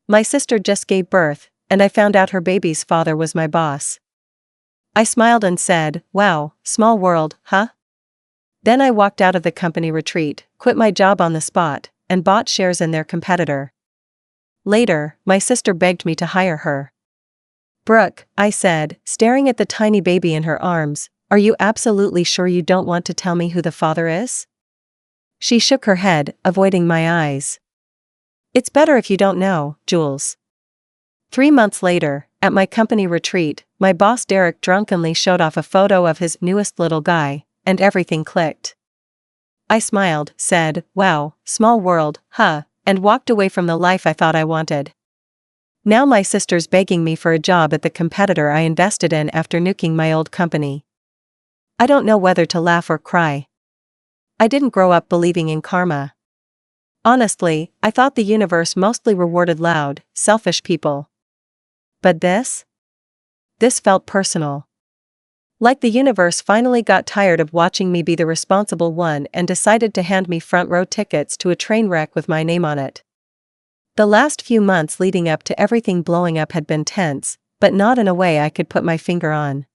My sister just gave birth, and I found out her baby's father was my boss. I smiled and said, wow, small world, huh? Then I walked out of the company retreat, quit my job on the spot, and bought shares in their competitor. Later, my sister begged me to hire her. Brooke, I said, staring at the tiny baby in her arms, are you absolutely sure you don't want to tell me who the father is? She shook her head, avoiding my eyes. It's better if you don't know, Jules. 3 months later, at my company retreat, my boss Derek drunkenly showed off a photo of his newest little guy, and everything clicked. I smiled, said, wow, small world, huh, and walked away from the life I thought I wanted. Now my sister's begging me for a job at the competitor I invested in after nuking my old company. I don't know whether to laugh or cry. I didn't grow up believing in karma. Honestly, I thought the universe mostly rewarded loud, selfish people. But this felt personal. Like the universe finally got tired of watching me be the responsible one and decided to hand me front row tickets to a train wreck with my name on it. The last few months leading up to everything blowing up had been tense, but not in a way I could put my finger on.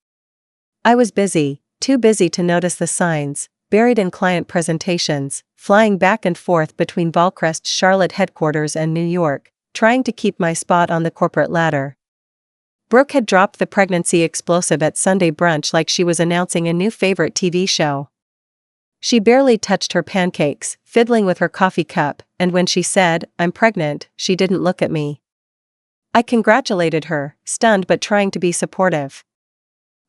I was busy, too busy to notice the signs, buried in client presentations, flying back and forth between Volcrest's Charlotte headquarters and New York, trying to keep my spot on the corporate ladder. Brooke had dropped the pregnancy explosive at Sunday brunch like she was announcing a new favorite TV show. She barely touched her pancakes, fiddling with her coffee cup, and when she said, I'm pregnant, she didn't look at me. I congratulated her, stunned but trying to be supportive.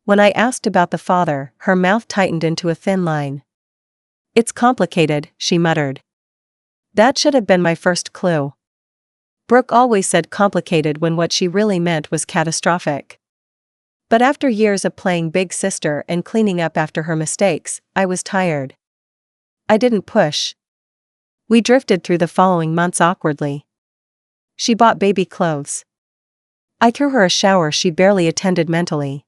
When I asked about the father, her mouth tightened into a thin line. It's complicated, she muttered. That should have been my first clue. Brooke always said complicated when what she really meant was catastrophic. But after years of playing big sister and cleaning up after her mistakes, I was tired. I didn't push. We drifted through the following months awkwardly. She bought baby clothes. I threw her a shower she barely attended mentally.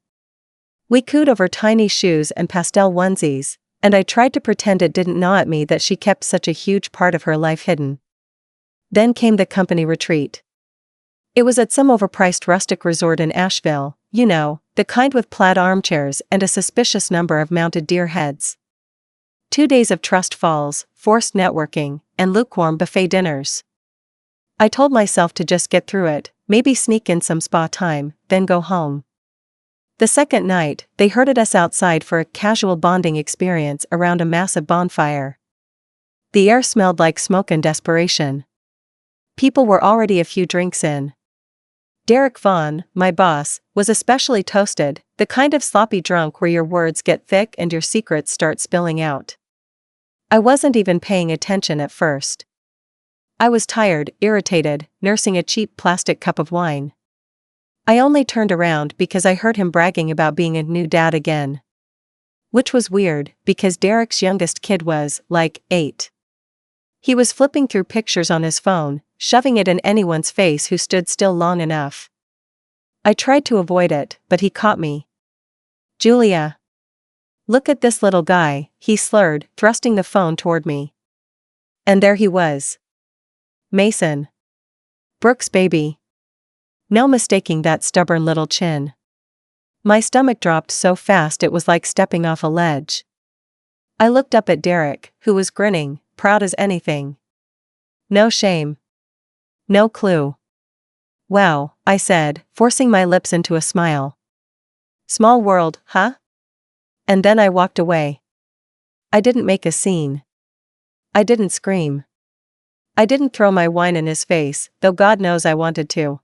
We cooed over tiny shoes and pastel onesies, and I tried to pretend it didn't gnaw at me that she kept such a huge part of her life hidden. Then came the company retreat. It was at some overpriced rustic resort in Asheville, you know, the kind with plaid armchairs and a suspicious number of mounted deer heads. 2 days of trust falls, forced networking, and lukewarm buffet dinners. I told myself to just get through it, maybe sneak in some spa time, then go home. The second night, they herded us outside for a casual bonding experience around a massive bonfire. The air smelled like smoke and desperation. People were already a few drinks in. Derek Vaughn, my boss, was especially toasted, the kind of sloppy drunk where your words get thick and your secrets start spilling out. I wasn't even paying attention at first. I was tired, irritated, nursing a cheap plastic cup of wine. I only turned around because I heard him bragging about being a new dad again. Which was weird, because Derek's youngest kid was, like, 8. He was flipping through pictures on his phone, shoving it in anyone's face who stood still long enough. I tried to avoid it, but he caught me. Julia. Look at this little guy, he slurred, thrusting the phone toward me. And there he was. Mason. Brooke's baby. No mistaking that stubborn little chin. My stomach dropped so fast it was like stepping off a ledge. I looked up at Derek, who was grinning, proud as anything. No shame. No clue. Wow, I said, forcing my lips into a smile. Small world, huh? And then I walked away. I didn't make a scene. I didn't scream. I didn't throw my wine in his face, though God knows I wanted to.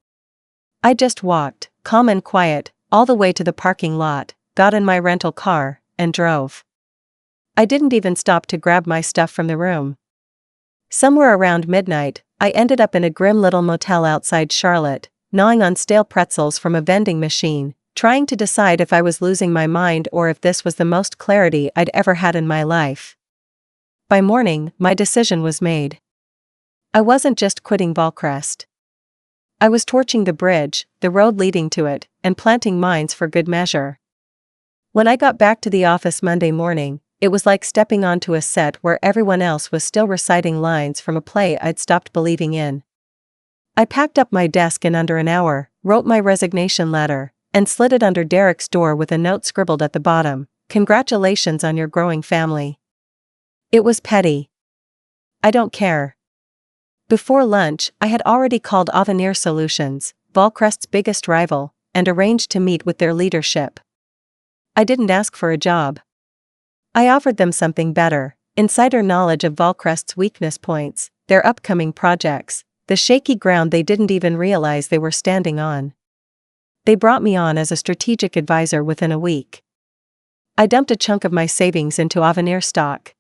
I just walked, calm and quiet, all the way to the parking lot, got in my rental car, and drove. I didn't even stop to grab my stuff from the room. Somewhere around midnight, I ended up in a grim little motel outside Charlotte, gnawing on stale pretzels from a vending machine, trying to decide if I was losing my mind or if this was the most clarity I'd ever had in my life. By morning, my decision was made. I wasn't just quitting Volcrest. I was torching the bridge, the road leading to it, and planting mines for good measure. When I got back to the office Monday morning, it was like stepping onto a set where everyone else was still reciting lines from a play I'd stopped believing in. I packed up my desk in under an hour, wrote my resignation letter, and slid it under Derek's door with a note scribbled at the bottom: "Congratulations on your growing family." It was petty. I don't care. Before lunch, I had already called Avenir Solutions, Volcrest's biggest rival, and arranged to meet with their leadership. I didn't ask for a job. I offered them something better: insider knowledge of Volcrest's weakness points, their upcoming projects, the shaky ground they didn't even realize they were standing on. They brought me on as a strategic advisor within a week. I dumped a chunk of my savings into Avenir stock.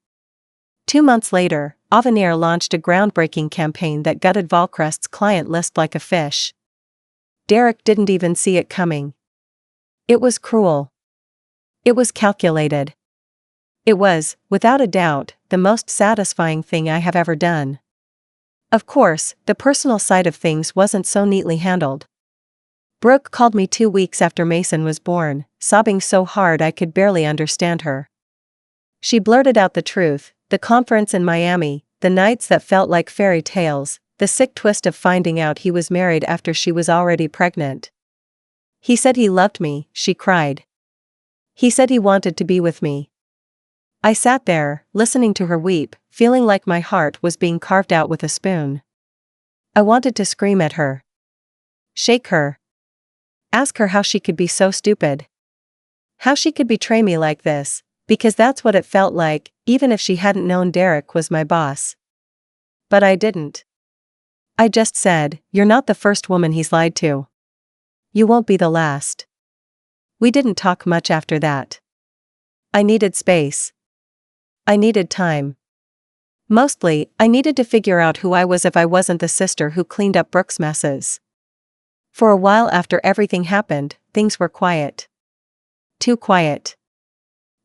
2 months later, Avenir launched a groundbreaking campaign that gutted Volcrest's client list like a fish. Derek didn't even see it coming. It was cruel. It was calculated. It was, without a doubt, the most satisfying thing I have ever done. Of course, the personal side of things wasn't so neatly handled. Brooke called me 2 weeks after Mason was born, sobbing so hard I could barely understand her. She blurted out the truth: the conference in Miami, the nights that felt like fairy tales, the sick twist of finding out he was married after she was already pregnant. "He said he loved me," she cried. "He said he wanted to be with me." I sat there, listening to her weep, feeling like my heart was being carved out with a spoon. I wanted to scream at her. Shake her. Ask her how she could be so stupid. How she could betray me like this, because that's what it felt like, even if she hadn't known Derek was my boss. But I didn't. I just said, "You're not the first woman he's lied to. You won't be the last." We didn't talk much after that. I needed space. I needed time. Mostly, I needed to figure out who I was if I wasn't the sister who cleaned up Brooke's messes. For a while after everything happened, things were quiet. Too quiet.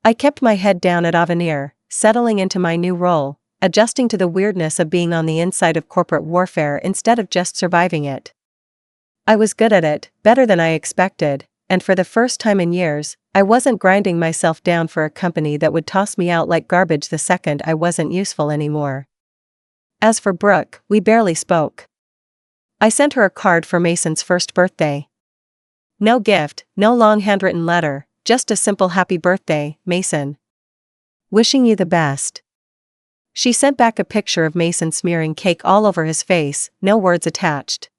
I kept my head down at Avenir, settling into my new role, adjusting to the weirdness of being on the inside of corporate warfare instead of just surviving it. I was good at it, better than I expected, and for the first time in years, I wasn't grinding myself down for a company that would toss me out like garbage the second I wasn't useful anymore. As for Brooke, we barely spoke. I sent her a card for Mason's first birthday. No gift, no long handwritten letter, just a simple "Happy birthday, Mason. Wishing you the best." She sent back a picture of Mason smearing cake all over his face, no words attached.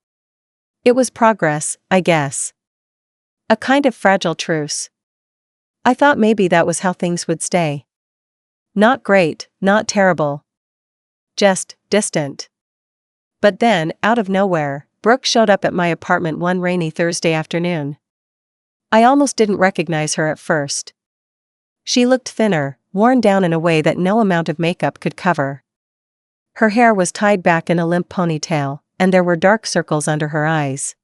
It was progress, I guess. A kind of fragile truce. I thought maybe that was how things would stay. Not great, not terrible. Just distant. But then, out of nowhere, Brooke showed up at my apartment one rainy Thursday afternoon. I almost didn't recognize her at first. She looked thinner, worn down in a way that no amount of makeup could cover. Her hair was tied back in a limp ponytail, and there were dark circles under her eyes.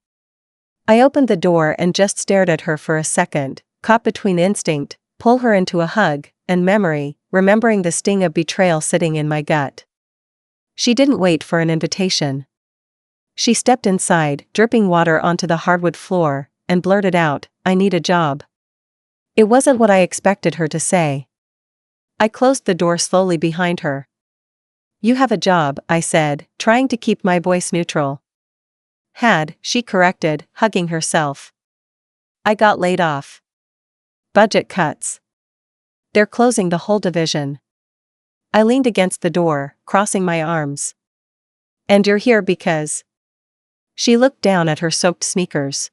I opened the door and just stared at her for a second, caught between instinct, pull her into a hug, and memory, remembering the sting of betrayal sitting in my gut. She didn't wait for an invitation. She stepped inside, dripping water onto the hardwood floor, and blurted out, "I need a job." It wasn't what I expected her to say. I closed the door slowly behind her. "You have a job," I said, trying to keep my voice neutral. "Had," she corrected, hugging herself. "I got laid off. Budget cuts. They're closing the whole division." I leaned against the door, crossing my arms. "And you're here because..." She looked down at her soaked sneakers.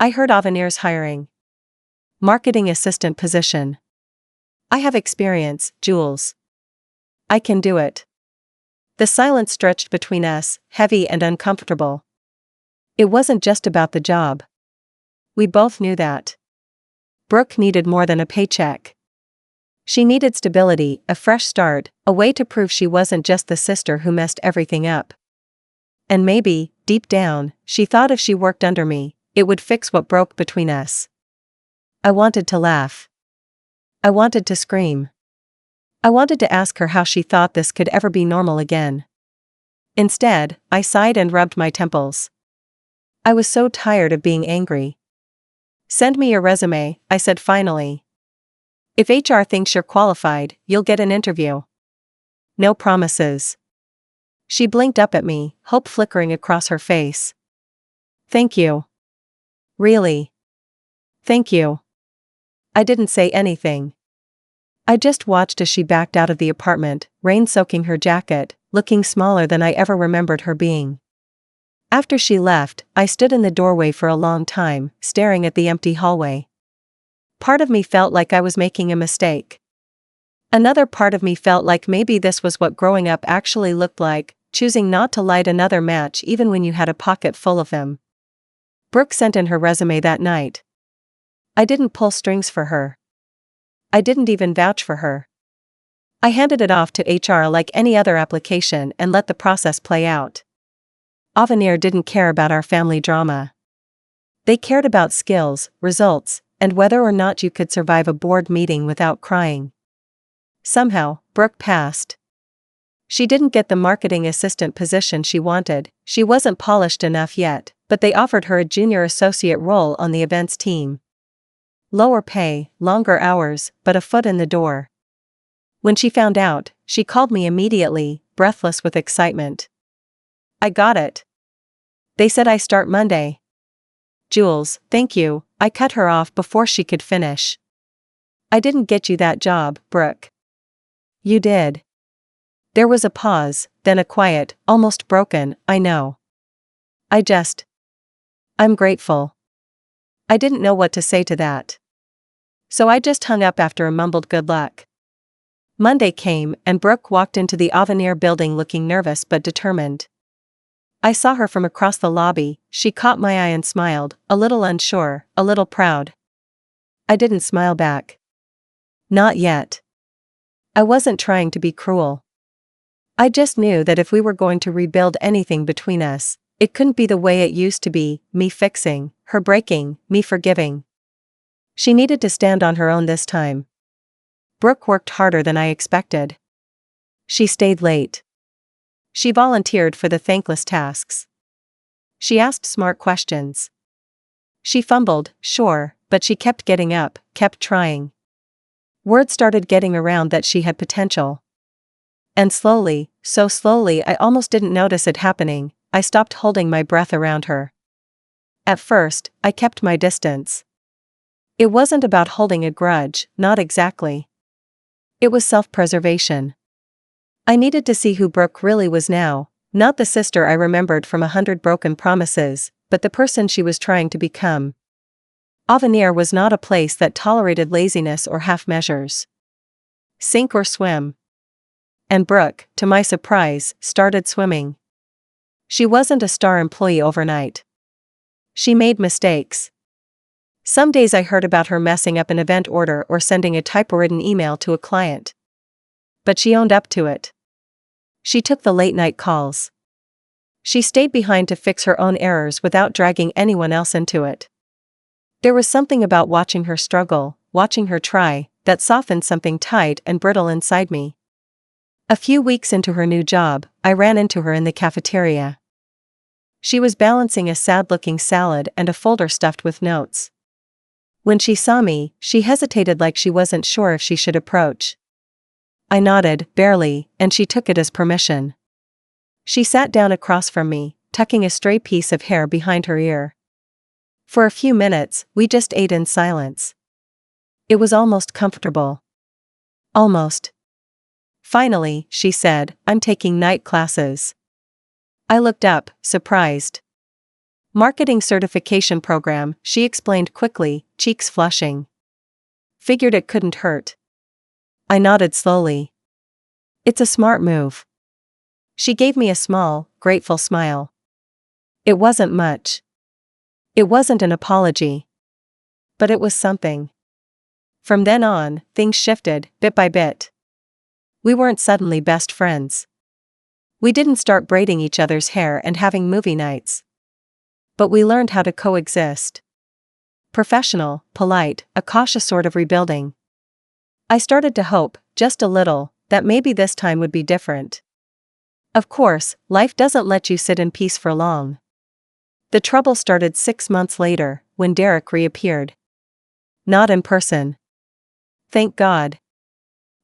"I heard Avenir's hiring. Marketing assistant position. I have experience, Jules. I can do it." The silence stretched between us, heavy and uncomfortable. It wasn't just about the job. We both knew that. Brooke needed more than a paycheck. She needed stability, a fresh start, a way to prove she wasn't just the sister who messed everything up. And maybe, deep down, she thought if she worked under me, it would fix what broke between us. I wanted to laugh. I wanted to scream. I wanted to ask her how she thought this could ever be normal again. Instead, I sighed and rubbed my temples. I was so tired of being angry. "Send me your resume," I said finally. "If HR thinks you're qualified, you'll get an interview. No promises." She blinked up at me, hope flickering across her face. Thank you. Really? Thank you. I didn't say anything. I just watched as she backed out of the apartment, rain soaking her jacket, looking smaller than I ever remembered her being. After she left, I stood in the doorway for a long time, staring at the empty hallway. Part of me felt like I was making a mistake. Another part of me felt like maybe this was what growing up actually looked like, choosing not to light another match even when you had a pocket full of them. Brooke sent in her resume that night. I didn't pull strings for her. I didn't even vouch for her. I handed it off to HR like any other application and let the process play out. Avenir didn't care about our family drama. They cared about skills, results, and whether or not you could survive a board meeting without crying. Somehow, Brooke passed. She didn't get the marketing assistant position she wanted, she wasn't polished enough yet, but they offered her a junior associate role on the events team. Lower pay, longer hours, but a foot in the door. When she found out, she called me immediately, breathless with excitement. I got it. They said I start Monday. Jules, thank you, I cut her off before she could finish. I didn't get you that job, Brooke. You did. There was a pause, then a quiet, almost broken, I know. I'm grateful. I didn't know what to say to that. So I just hung up after a mumbled good luck. Monday came and Brooke walked into the Avenir building looking nervous but determined. I saw her from across the lobby, she caught my eye and smiled, a little unsure, a little proud. I didn't smile back. Not yet. I wasn't trying to be cruel. I just knew that if we were going to rebuild anything between us, it couldn't be the way it used to be, me fixing, her breaking, me forgiving. She needed to stand on her own this time. Brooke worked harder than I expected. She stayed late. She volunteered for the thankless tasks. She asked smart questions. She fumbled, sure, but she kept getting up, kept trying. Word started getting around that she had potential. And slowly, so slowly I almost didn't notice it happening, I stopped holding my breath around her. At first, I kept my distance. It wasn't about holding a grudge, not exactly. It was self-preservation. I needed to see who Brooke really was now, not the sister I remembered from 100 broken promises, but the person she was trying to become. Avenir was not a place that tolerated laziness or half measures. Sink or swim. And Brooke, to my surprise, started swimming. She wasn't a star employee overnight. She made mistakes. Some days I heard about her messing up an event order or sending a typewritten email to a client. But she owned up to it. She took the late-night calls. She stayed behind to fix her own errors without dragging anyone else into it. There was something about watching her struggle, watching her try, that softened something tight and brittle inside me. A few weeks into her new job, I ran into her in the cafeteria. She was balancing a sad-looking salad and a folder stuffed with notes. When she saw me, she hesitated like she wasn't sure if she should approach. I nodded, barely, and she took it as permission. She sat down across from me, tucking a stray piece of hair behind her ear. For a few minutes, we just ate in silence. It was almost comfortable. Almost. Finally, she said, I'm taking night classes. I looked up, surprised. Marketing certification program, she explained quickly, cheeks flushing. Figured it couldn't hurt. I nodded slowly. It's a smart move. She gave me a small, grateful smile. It wasn't much. It wasn't an apology. But it was something. From then on, things shifted, bit by bit. We weren't suddenly best friends. We didn't start braiding each other's hair and having movie nights. But we learned how to coexist. Professional, polite, a cautious sort of rebuilding. I started to hope, just a little, that maybe this time would be different. Of course, life doesn't let you sit in peace for long. The trouble started 6 months later, when Derek reappeared. Not in person. Thank God.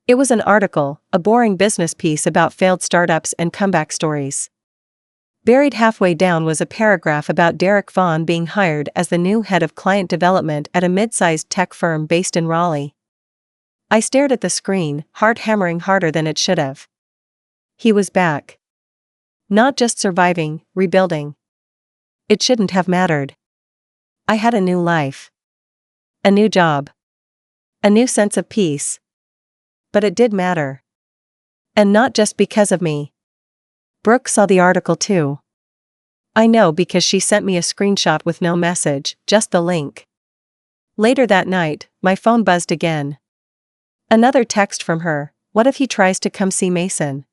It was an article, a boring business piece about failed startups and comeback stories. Buried halfway down was a paragraph about Derek Vaughan being hired as the new head of client development at a mid-sized tech firm based in Raleigh. I stared at the screen, heart hammering harder than it should have. He was back. Not just surviving, rebuilding. It shouldn't have mattered. I had a new life. A new job. A new sense of peace. But it did matter. And not just because of me. Brooke saw the article too. I know because she sent me a screenshot with no message, just the link. Later that night, my phone buzzed again. Another text from her, what if he tries to come see Mason?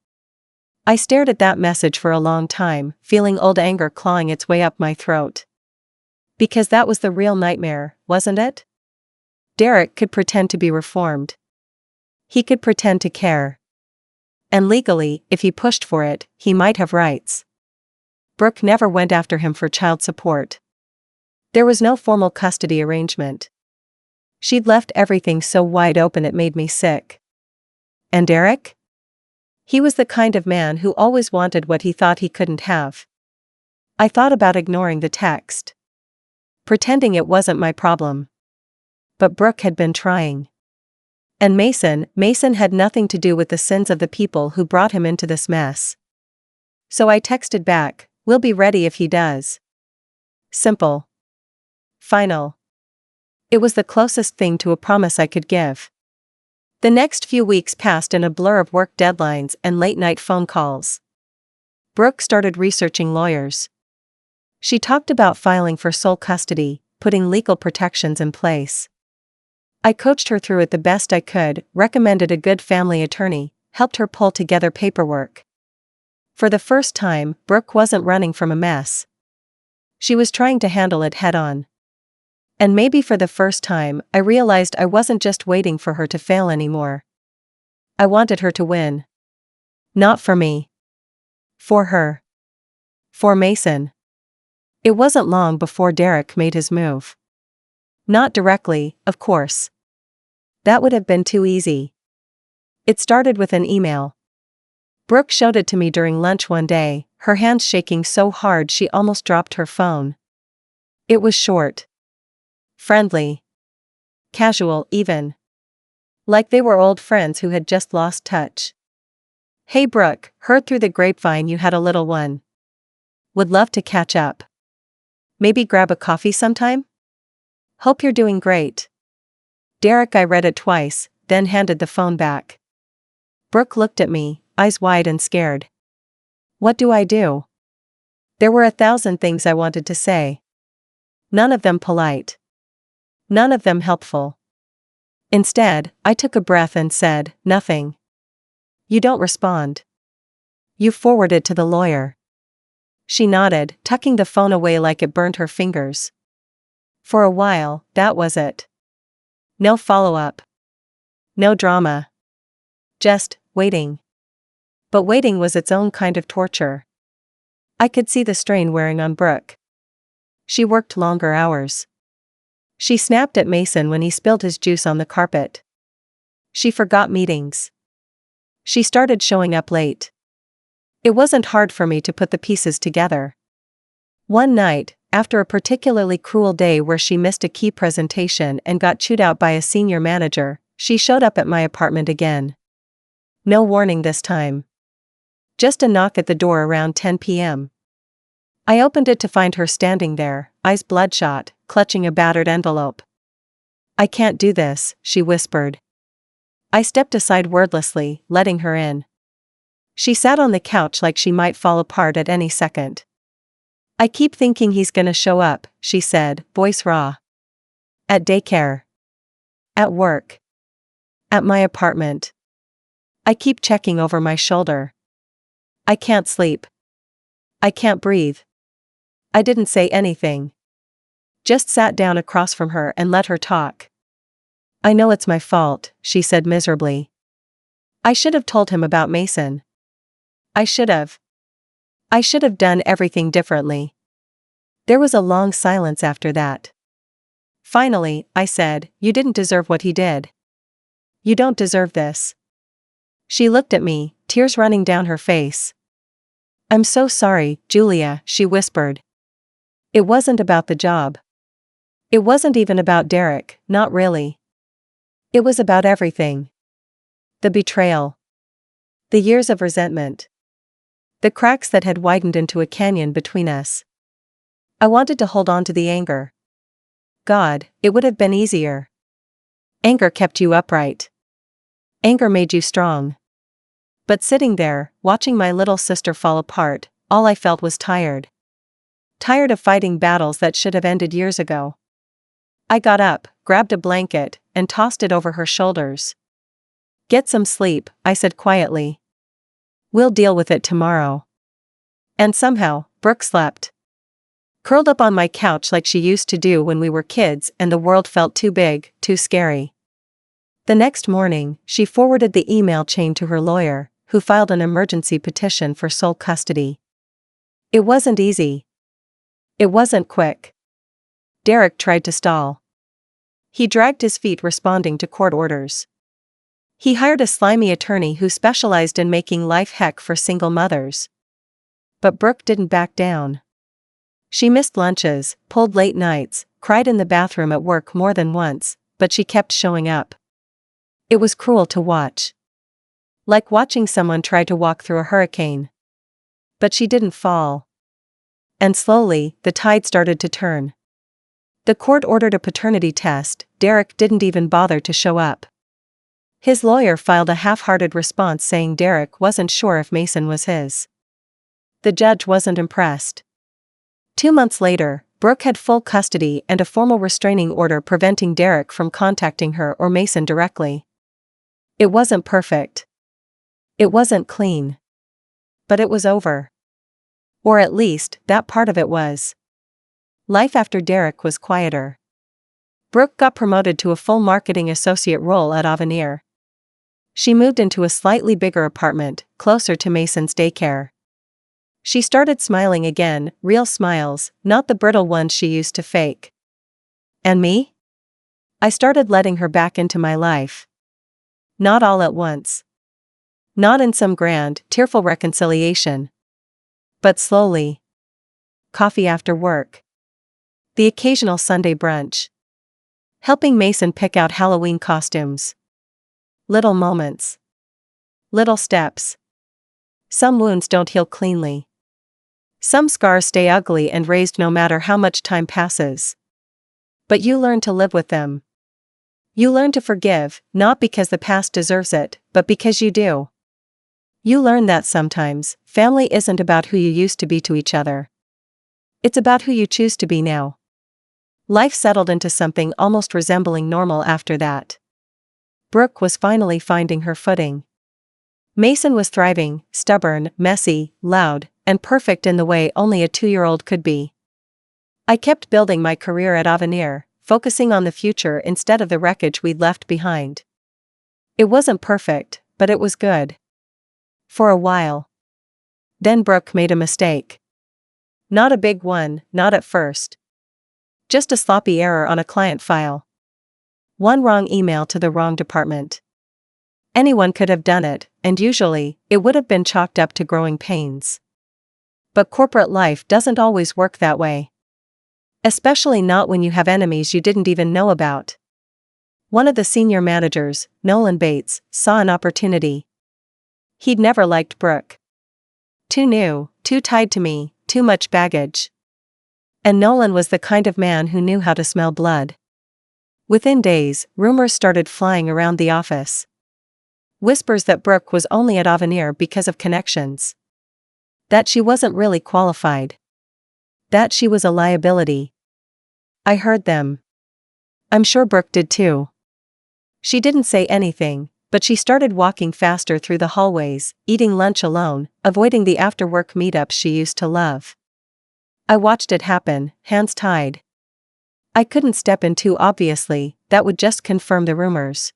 I stared at that message for a long time, feeling old anger clawing its way up my throat. Because that was the real nightmare, wasn't it? Derek could pretend to be reformed. He could pretend to care. And legally, if he pushed for it, he might have rights. Brooke never went after him for child support. There was no formal custody arrangement. She'd left everything so wide open it made me sick. And Derek? He was the kind of man who always wanted what he thought he couldn't have. I thought about ignoring the text. Pretending it wasn't my problem. But Brooke had been trying. And Mason had nothing to do with the sins of the people who brought him into this mess. So I texted back, we'll be ready if he does. Simple. Final. It was the closest thing to a promise I could give. The next few weeks passed in a blur of work deadlines and late-night phone calls. Brooke started researching lawyers. She talked about filing for sole custody, putting legal protections in place. I coached her through it the best I could, recommended a good family attorney, helped her pull together paperwork. For the first time, Brooke wasn't running from a mess. She was trying to handle it head-on. And maybe for the first time, I realized I wasn't just waiting for her to fail anymore. I wanted her to win. Not for me. For her. For Mason. It wasn't long before Derek made his move. Not directly, of course. That would have been too easy. It started with an email. Brooke showed it to me during lunch one day, her hands shaking so hard she almost dropped her phone. It was short. Friendly. Casual even. Like they were old friends who had just lost touch. Hey Brooke, heard through the grapevine you had a little one. Would love to catch up. Maybe grab a coffee sometime? Hope you're doing great. Derek, I read it twice, then handed the phone back. Brooke looked at me, eyes wide and scared. What do I do? There were 1,000 things I wanted to say. None of them polite. None of them helpful. Instead, I took a breath and said, nothing. You don't respond. You forward it to the lawyer. She nodded, tucking the phone away like it burned her fingers. For a while, that was it. No follow-up. No drama. Just waiting. But waiting was its own kind of torture. I could see the strain wearing on Brooke. She worked longer hours. She snapped at Mason when he spilled his juice on the carpet. She forgot meetings. She started showing up late. It wasn't hard for me to put the pieces together. One night, after a particularly cruel day where she missed a key presentation and got chewed out by a senior manager, she showed up at my apartment again. No warning this time. Just a knock at the door around 10 p.m. I opened it to find her standing there, eyes bloodshot, clutching a battered envelope. I can't do this, she whispered. I stepped aside wordlessly, letting her in. She sat on the couch like she might fall apart at any second. I keep thinking he's gonna show up, she said, voice raw. At daycare. At work. At my apartment. I keep checking over my shoulder. I can't sleep. I can't breathe. I didn't say anything. Just sat down across from her and let her talk. I know it's my fault, she said miserably. I should have told him about Mason. I should have done everything differently. There was a long silence after that. Finally, I said, you didn't deserve what he did. You don't deserve this. She looked at me, tears running down her face. "I'm so sorry, Julia," she whispered. "It wasn't about the job. It wasn't even about Derek, not really. It was about everything. The betrayal. The years of resentment. The cracks that had widened into a canyon between us. I wanted to hold on to the anger. God, it would have been easier. Anger kept you upright. Anger made you strong. But sitting there, watching my little sister fall apart, all I felt was tired. Tired of fighting battles that should have ended years ago. I got up, grabbed a blanket, and tossed it over her shoulders. "Get some sleep," I said quietly. "We'll deal with it tomorrow." And somehow, Brooke slept. Curled up on my couch like she used to do when we were kids and the world felt too big, too scary. The next morning, she forwarded the email chain to her lawyer, who filed an emergency petition for sole custody. It wasn't easy. It wasn't quick. Derek tried to stall. He dragged his feet responding to court orders. He hired a slimy attorney who specialized in making life heck for single mothers. But Brooke didn't back down. She missed lunches, pulled late nights, cried in the bathroom at work more than once, but she kept showing up. It was cruel to watch. Like watching someone try to walk through a hurricane. But she didn't fall. And slowly, the tide started to turn. The court ordered a paternity test. Derek didn't even bother to show up. His lawyer filed a half-hearted response saying Derek wasn't sure if Mason was his. The judge wasn't impressed. 2 months later, Brooke had full custody and a formal restraining order preventing Derek from contacting her or Mason directly. It wasn't perfect. It wasn't clean. But it was over. Or at least, that part of it was. Life after Derek was quieter. Brooke got promoted to a full marketing associate role at Avenir. She moved into a slightly bigger apartment, closer to Mason's daycare. She started smiling again, real smiles, not the brittle ones she used to fake. And me? I started letting her back into my life. Not all at once. Not in some grand, tearful reconciliation. But slowly. Coffee after work. The occasional Sunday brunch. Helping Mason pick out Halloween costumes. Little moments. Little steps. Some wounds don't heal cleanly. Some scars stay ugly and raised no matter how much time passes. But you learn to live with them. You learn to forgive, not because the past deserves it, but because you do. You learn that sometimes, family isn't about who you used to be to each other. It's about who you choose to be now. Life settled into something almost resembling normal after that. Brooke was finally finding her footing. Mason was thriving, stubborn, messy, loud, and perfect in the way only a 2-year-old could be. I kept building my career at Avenir, focusing on the future instead of the wreckage we'd left behind. It wasn't perfect, but it was good. For a while. Then Brooke made a mistake. Not a big one, not at first. Just a sloppy error on a client file. One wrong email to the wrong department. Anyone could have done it, and usually, it would have been chalked up to growing pains. But corporate life doesn't always work that way. Especially not when you have enemies you didn't even know about. One of the senior managers, Nolan Bates, saw an opportunity. He'd never liked Brooke. Too new, too tied to me, too much baggage. And Nolan was the kind of man who knew how to smell blood. Within days, rumors started flying around the office. Whispers that Brooke was only at Avenir because of connections. That she wasn't really qualified. That she was a liability. I heard them. I'm sure Brooke did too. She didn't say anything, but she started walking faster through the hallways, eating lunch alone, avoiding the after-work meetups she used to love. I watched it happen, hands tied. I couldn't step in too obviously, that would just confirm the rumors.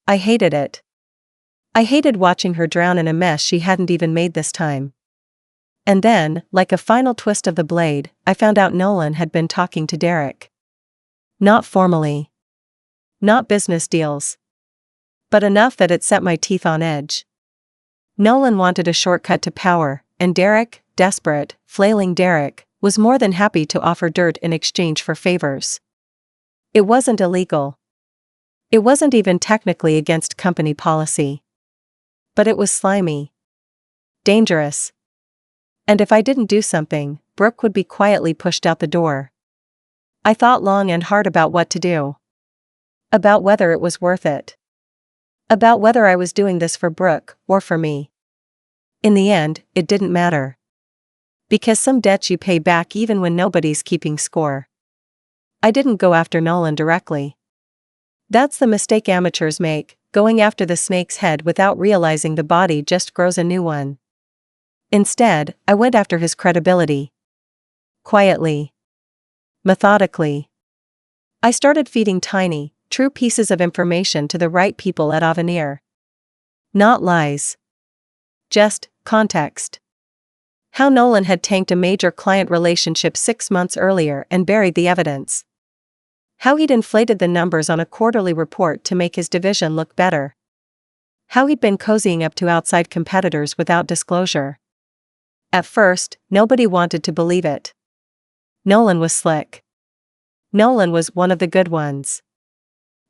I hated it. I hated watching her drown in a mess she hadn't even made this time. And then, like a final twist of the blade, I found out Nolan had been talking to Derek. Not formally. Not business deals. but enough that it set my teeth on edge. Nolan wanted a shortcut to power, and Derek, desperate, flailing Derek, was more than happy to offer dirt in exchange for favors. It wasn't illegal. It wasn't even technically against company policy. But it was slimy. Dangerous. And if I didn't do something, Brooke would be quietly pushed out the door. I thought long and hard about what to do. About whether it was worth it. About whether I was doing this for Brooke, or for me. In the end, it didn't matter. Because some debts you pay back even when nobody's keeping score. I didn't go after Nolan directly. That's the mistake amateurs make, going after the snake's head without realizing the body just grows a new one. Instead, I went after his credibility. Quietly. Methodically. I started feeding tiny, true pieces of information to the right people at Avenir. Not lies. Just context. How Nolan had tanked a major client relationship 6 months earlier and buried the evidence. How he'd inflated the numbers on a quarterly report to make his division look better. How he'd been cozying up to outside competitors without disclosure. At first, nobody wanted to believe it. Nolan was slick. Nolan was one of the good ones.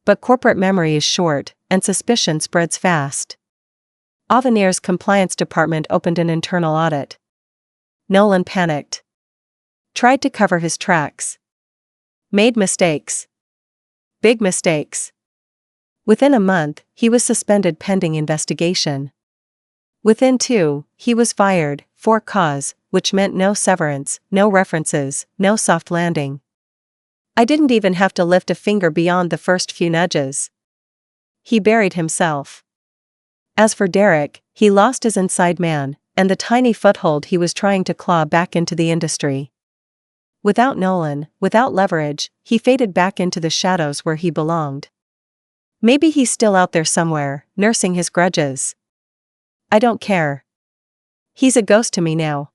But corporate memory is short, and suspicion spreads fast. Avenir's compliance department opened an internal audit. Nolan panicked. Tried to cover his tracks. Made mistakes. Big mistakes. Within a month, he was suspended pending investigation. Within 2, he was fired, for cause, which meant no severance, no references, no soft landing. I didn't even have to lift a finger beyond the first few nudges. He buried himself. As for Derek, he lost his inside man, and the tiny foothold he was trying to claw back into the industry. Without Nolan, without leverage, he faded back into the shadows where he belonged. Maybe he's still out there somewhere, nursing his grudges. I don't care. He's a ghost to me now.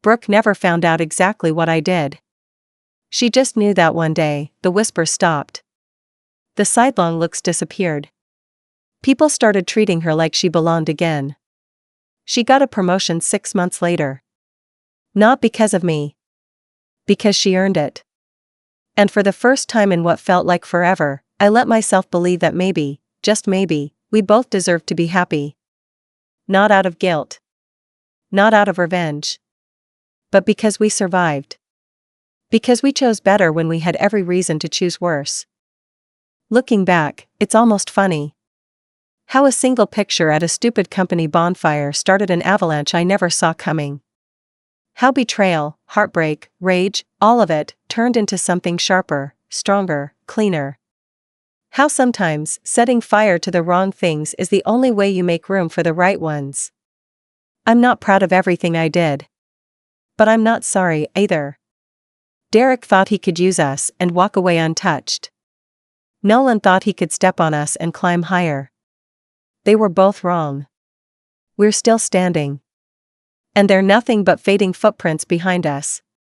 Brooke never found out exactly what I did. She just knew that one day, the whispers stopped. The sidelong looks disappeared. People started treating her like she belonged again. She got a promotion 6 months later. Not because of me. Because she earned it. And for the first time in what felt like forever, I let myself believe that maybe, just maybe, we both deserved to be happy. Not out of guilt. Not out of revenge. But because we survived. Because we chose better when we had every reason to choose worse. Looking back, it's almost funny. How a single picture at a stupid company bonfire started an avalanche I never saw coming. How betrayal, heartbreak, rage, all of it, turned into something sharper, stronger, cleaner. How sometimes, setting fire to the wrong things is the only way you make room for the right ones. I'm not proud of everything I did. But I'm not sorry, either. Derek thought he could use us and walk away untouched. Nolan thought he could step on us and climb higher. They were both wrong. We're still standing. And they're nothing but fading footprints behind us.